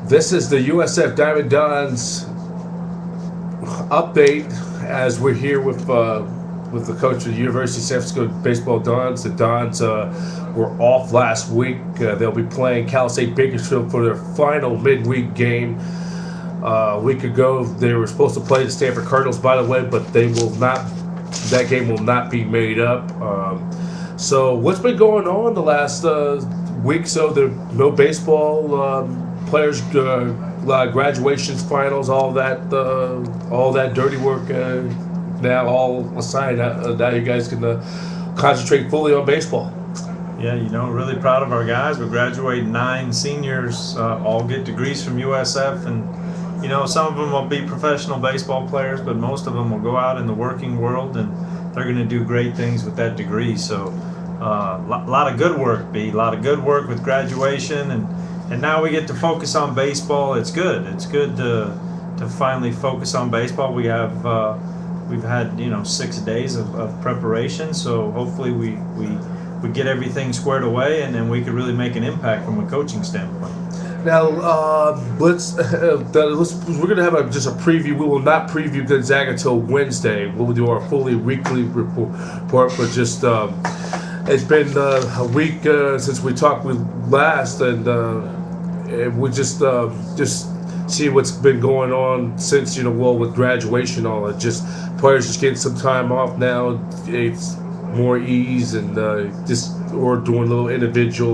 This is the USF Diamond Dons update as we're here with the coach of the University of San Francisco Baseball Dons. The Dons were off last week. They'll be playing Cal-State Bakerfield for their final midweek game. A week ago, they were supposed to play the Stanford Cardinals, by the way, but they will not. That game will not be made up. So what's been going on the last week? So there no baseball. Players, graduations, finals, all that dirty work now all aside. Now you guys can concentrate fully on baseball. Yeah, really proud of our guys. We're graduating 9 seniors, all get degrees from USF, and some of them will be professional baseball players, but most of them will go out in the working world, and they're going to do great things with that degree. So a lot of good work, B. A lot of good work with graduation, and now we get to focus on baseball. It's good. It's good to finally focus on baseball. We've had 6 days of preparation, so hopefully we get everything squared away, and then we could really make an impact from a coaching standpoint. Now we're going to have just a preview. We will not preview Gonzaga until Wednesday. We'll do our fully weekly report, but just it's been a week since we talked last, and we just see what's been going on since with graduation, all that. Just players just getting some time off now. It's more ease and or doing little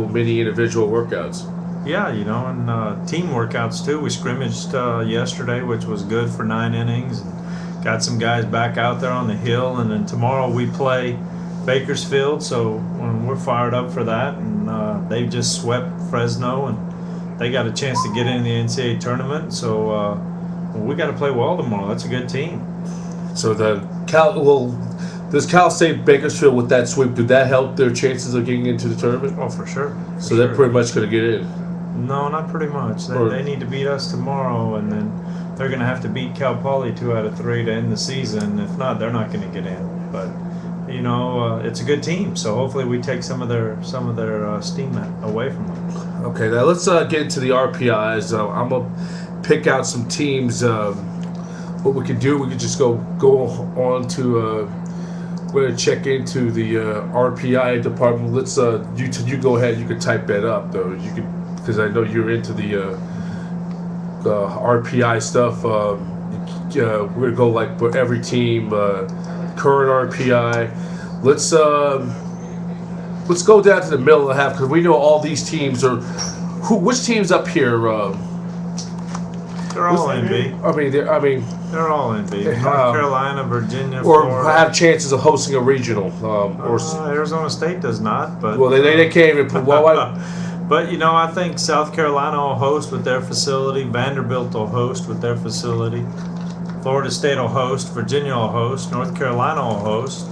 mini individual workouts. Yeah, and team workouts too. We scrimmaged yesterday, which was good for 9 innings. And got some guys back out there on the hill, and then tomorrow we play Bakersfield, so we're fired up for that. And they just swept Fresno, and they got a chance to get in the NCAA tournament. So we got to play well tomorrow. That's a good team. So does Cal-State Bakersfield with that sweep, did that help their chances of getting into the tournament? Oh, for sure. So they're pretty much going to get in. No, not pretty much. They need to beat us tomorrow, and then they're going to have to beat Cal Poly 2 out of 3 to end the season. If not, they're not going to get in. But it's a good team, so hopefully we take some of their steam away from them. Okay, now let's get into the RPIs. I'm gonna pick out some teams. What we could do, we could just go on to. We're gonna check into the RPI department. Let's you go ahead. You can type that up though. You can, because I know you're into the RPI stuff. We're gonna go like for every team, current RPI. Let's go down to the middle of the half, because we know all these teams are. Which teams up here? They're all in B. They're all in B. North Carolina, Virginia, or Florida. Have chances of hosting a regional. Arizona State does not, but they can't even put. But I think South Carolina will host with their facility. Vanderbilt will host with their facility. Florida State will host. Virginia will host. North Carolina will host.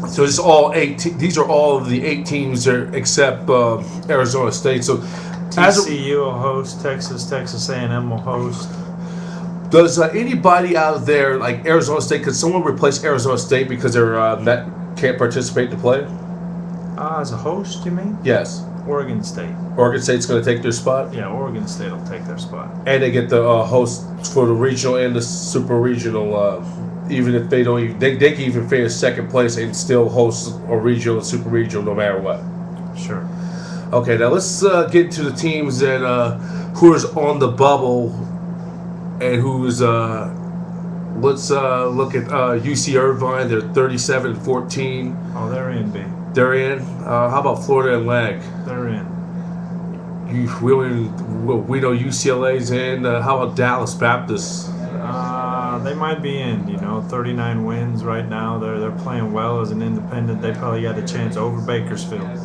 So it's all 8. These are all of the 8 teams there except Arizona State. So TCU will host. Texas A&M will host. Does anybody out there like Arizona State? Could someone replace Arizona State because they're can't participate to play? As a host, you mean? Yes. Oregon State. Oregon State's going to take their spot? Yeah, Oregon State will take their spot. And they get the host for the regional and the super regional, even if they don't even, they can even finish second place and still host a regional and super regional no matter what. Sure. Okay, now let's get to the teams that who is on the bubble and who's let's look at UC Irvine. They're 37-14. Oh, they're in B. They're in. How about Florida Atlantic? They're in. We know UCLA's in. How about Dallas Baptist? They might be in. 39 wins right now. They're playing well as an independent. They probably got a chance over Bakersfield.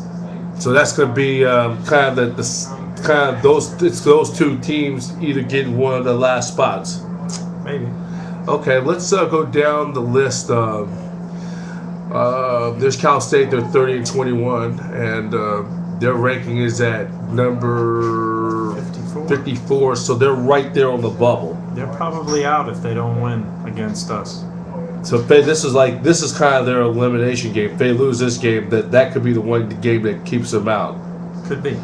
So that's going to be kind of those 2 teams either getting one of the last spots. Maybe. Okay, let's go down the list. There's Cal State. They're 30-21, and their ranking is at number 54. So they're right there on the bubble. They're probably out if they don't win against us. So if this is kind of their elimination game. If they lose this game, that could be the one game that keeps them out. Could be.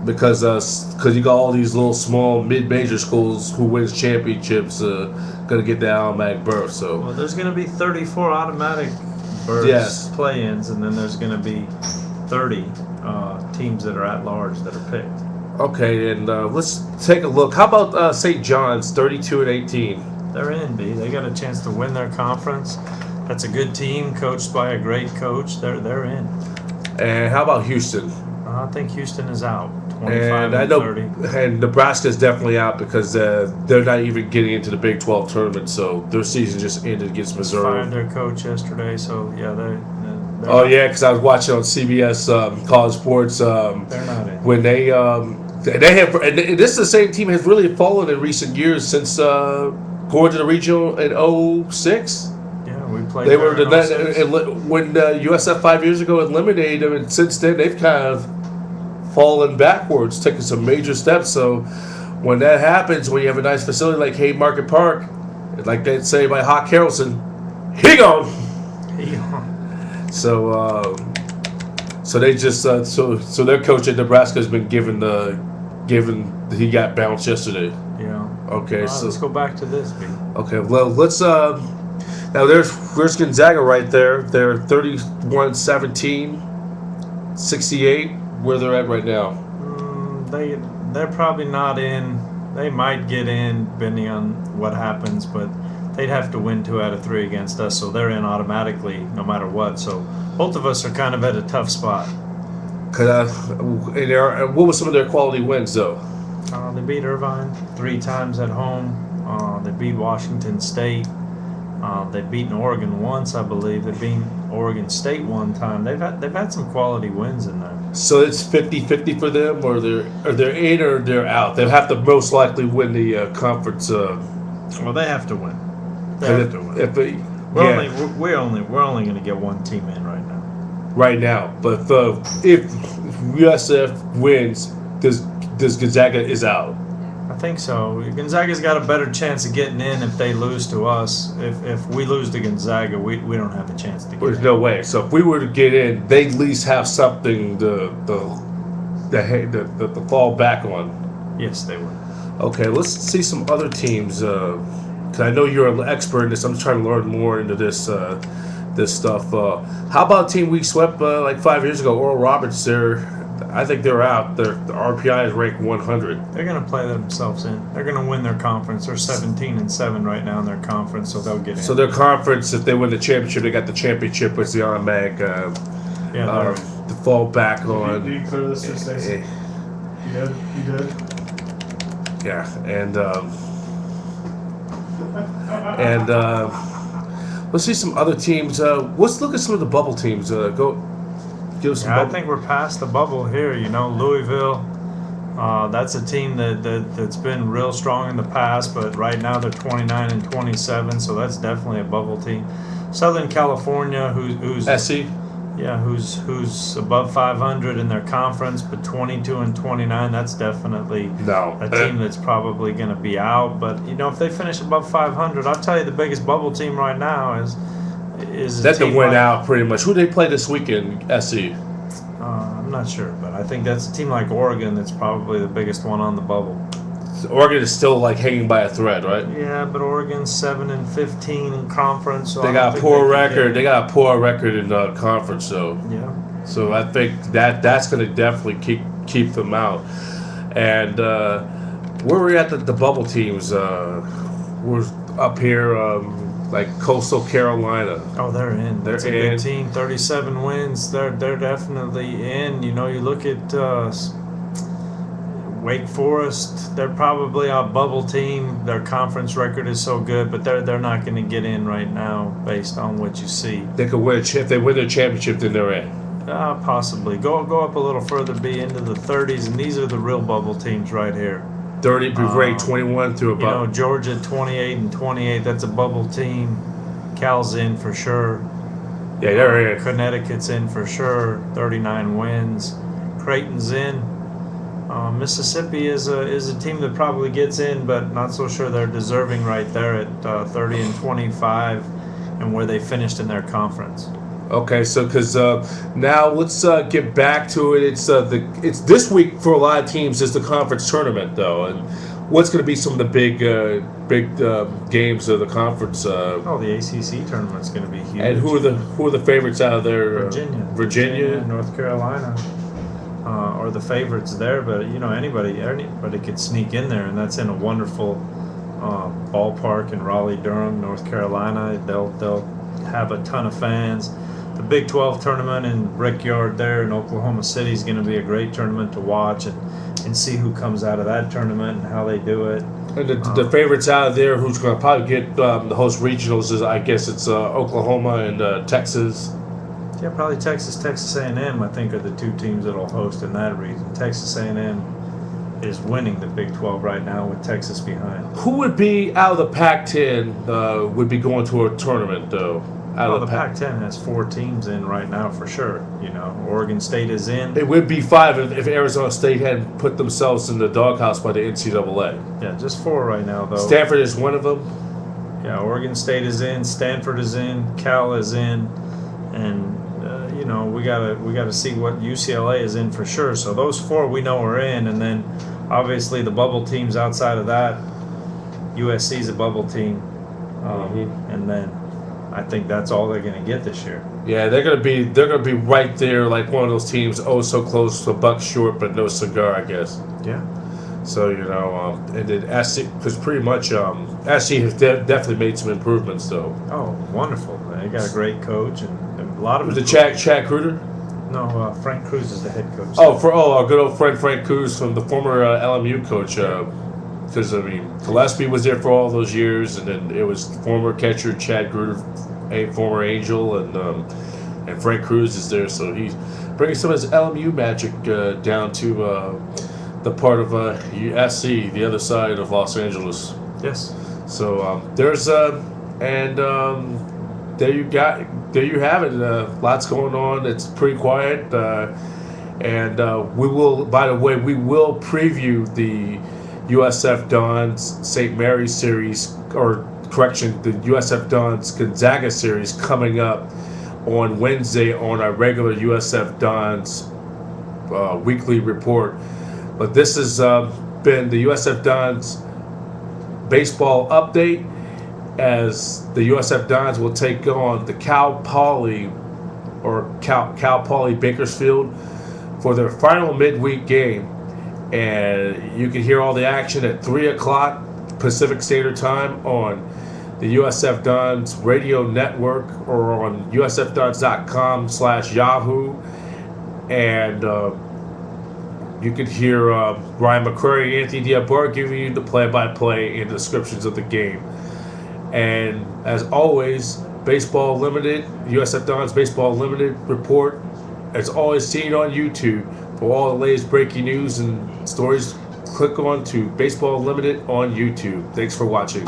because you got all these little small mid-major schools who wins championships gonna get the automatic berth. So Well, there's going to be 34 automatic berths, Yes. play-ins, and then there's going to be 30 teams that are at large that are picked. okay, and let's take a look. How about St. John's, 32-18? They're in, B. They got a chance to win their conference. That's a good team, coached by a great coach. They're in. And how about Houston? I think Houston is out. 25 And I and know, 30. and Nebraska's definitely out because they're not even getting into the Big 12 tournament, so their season just ended against Missouri. Fired their coach yesterday, so yeah, they're Oh yeah, because I was watching on CBS College Sports they're not in. when they have, and this is the same team has really fallen in recent years since going to the regional in 06. Yeah, we played. They were there in 06. when USF 5 years ago eliminated them, and since then they've kind of fallen backwards, taking some major steps. So when that happens, when you have a nice facility like Haymarket Park, like they'd say by Hawk Harrelson, he gone. So they just so their coach at Nebraska has been given he got bounced yesterday. Yeah. Okay, so let's go back to this, B. okay, well let's now there's Gonzaga right there. They're 31-17, 68. Where they're at right now? They're probably not in. They might get in depending on what happens, but they'd have to win 2 out of 3 against us, so they're in automatically no matter what. So both of us are kind of at a tough spot. What was some of their quality wins though? They beat Irvine 3 times at home. They beat Washington State. They've beaten Oregon once, I believe. They've beaten Oregon State one time. They've had some quality wins in there. So it's 50-50 for them, or they're in or they're out. They have to most likely win the conference. Well, they have to win. They have to win. We're only going to get one team in right now. Right now, but if USF wins, does Gonzaga is out? I think so. Gonzaga's got a better chance of getting in if they lose to us. If we lose to Gonzaga, we don't have a chance to get There's in. no way. So if we were to get in, they'd at least have something to fall back on. Yes, they would. Okay, let's see some other teams. Because I know you're an expert in this. I'm trying to learn more into this stuff. How about a team we swept like 5 years ago? Oral Roberts. I think they're out. Their RPI is ranked 100. They're going to play themselves in. They're going to win their conference. They're 17-7 right now in their conference, so they'll get in. So their conference, if they win the championship, they got the championship with the automatic to fall back on. Did you clear this for Stacey? You did? Yeah, and let's see some other teams. Let's look at some of the bubble teams. Give us some I think we're past the bubble here. Louisville. That's a team that's been real strong in the past, but right now they're 29-27, so that's definitely a bubble team. Southern California, who's SC. Yeah, who's above 500 in their conference, but 22-29. That's definitely a team that's probably going to be out. But if they finish above 500, I'll tell you the biggest bubble team right now is that they went out pretty much. Who they play this weekend? SC. I'm not sure, but I think that's a team like Oregon that's probably the biggest one on the bubble. Oregon is still like hanging by a thread, right? Yeah, but Oregon's 7-15 in conference. So they got a poor record. They got a poor record in conference, so yeah. So I think that's going to definitely keep them out. And where we're at the bubble teams, we're up here like Coastal Carolina. Oh, they're in. That's a good team. 37 wins. They're definitely in. You look at Wake Forest. They're probably a bubble team. Their conference record is so good, but they're not going to get in right now based on what you see. They could win if they win their championship, then they're in. Possibly. Go up a little further, be into the 30s, and these are the real bubble teams right here. 30, ranked 21 through about. Georgia 28-28. That's a bubble team. Cal's in for sure. Yeah, they're in. Connecticut's in for sure. 39 wins. Creighton's in. Mississippi is a team that probably gets in, but not so sure they're deserving right there at 30-25, and where they finished in their conference. Okay, so because now let's get back to it. It's this week for a lot of teams is the conference tournament though, and what's going to be some of the big games of the conference? The ACC tournament's going to be huge. And who are the favorites out of there? Virginia, North Carolina, are the favorites there. But anybody could sneak in there, and that's in a wonderful ballpark in Raleigh-Durham, North Carolina. They'll have a ton of fans. The Big 12 tournament in Brickyard there in Oklahoma City is going to be a great tournament to watch and see who comes out of that tournament and how they do it. And the favorites out of there, who's going to probably get the host regionals, is I guess it's Oklahoma and Texas. Yeah, probably Texas A&M, I think, are the two teams that will host in that region. Texas A&M is winning the Big 12 right now with Texas behind. Who would be out of the Pac-10 would be going to a tournament, though? The Pac-10 has 4 teams in right now for sure. Oregon State is in. It would be 5 if Arizona State hadn't put themselves in the doghouse by the NCAA. Yeah, just 4 right now, though. Stanford is one of them. Yeah, Oregon State is in, Stanford is in, Cal is in, and we gotta see what UCLA is in for sure. So those 4 we know are in, and then obviously the bubble teams outside of that. USC's a bubble team, and then I think that's all they're going to get this year. Yeah, they're gonna be right there, like one of those teams. Oh, so close, a buck short, but no cigar, I guess. Yeah. So and then SC, because pretty much SC has definitely made some improvements, though. Oh, wonderful! They got a great coach and a lot of. Was it Chad Kruger? No, Frank Cruz is the head coach. Our good old friend Frank Cruz, from the former LMU coach. Because Gillespie was there for all those years, and then it was former catcher Chad Gruder, a former Angel, and Frank Cruz is there, so he's bringing some of his LMU magic down to the part of USC, the other side of Los Angeles. Yes. So there's there you have it. Lots going on. It's pretty quiet, and we will preview the USF Dons St. Mary's series, the USF Dons Gonzaga series coming up on Wednesday on our regular USF Dons weekly report. But this has been the USF Dons baseball update, as the USF Dons will take on the Cal-Poly Bakersfield for their final midweek game. And you can hear all the action at 3 o'clock Pacific Standard Time on the USF Dons radio network or on usfdons.com/Yahoo. And you can hear Ryan McCray Anthony D'Albora giving you the play-by-play and descriptions of the game. And as always, Baseball Limited, USF Dons Baseball Limited report, as always, seen on YouTube. For all the latest breaking news and stories, click on to Baseball Limited on YouTube. Thanks for watching.